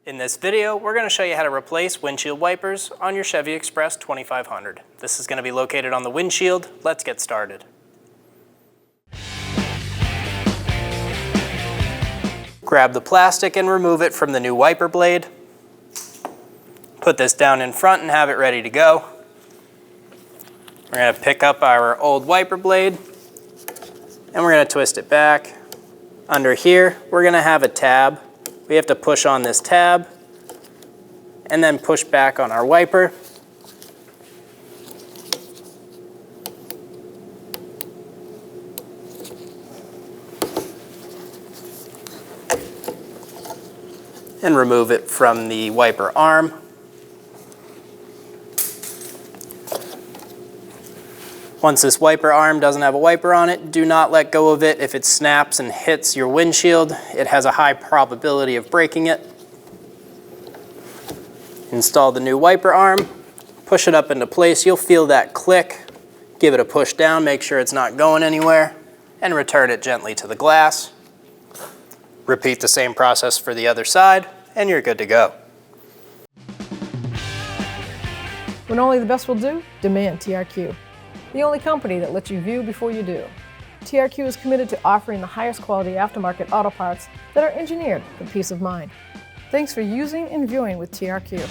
In this video, we're going to show you how to replace windshield wipers on your Chevy Express 2500. This is going to be located on the windshield. Let's get started. Grab the plastic and remove it from the new wiper blade. Put this down in front and have it ready to go. We're going to pick up our old wiper blade and we're going to twist it back. Under here, we're going to have a tab. We have to push on this tab and then push back on our wiper. And remove it from the wiper arm. Once this wiper arm doesn't have a wiper on it, do not let go of it. If it snaps and hits your windshield, it has a high probability of breaking it. Install the new wiper arm, push it up into place. You'll feel that click. Give it a push down, make sure it's not going anywhere, and return it gently to the glass. Repeat the same process for the other side, and you're good to go. When only the best will do, demand TRQ. The only company that lets you view before you do. TRQ is committed to offering the highest quality aftermarket auto parts that are engineered for peace of mind. Thanks for using and viewing with TRQ.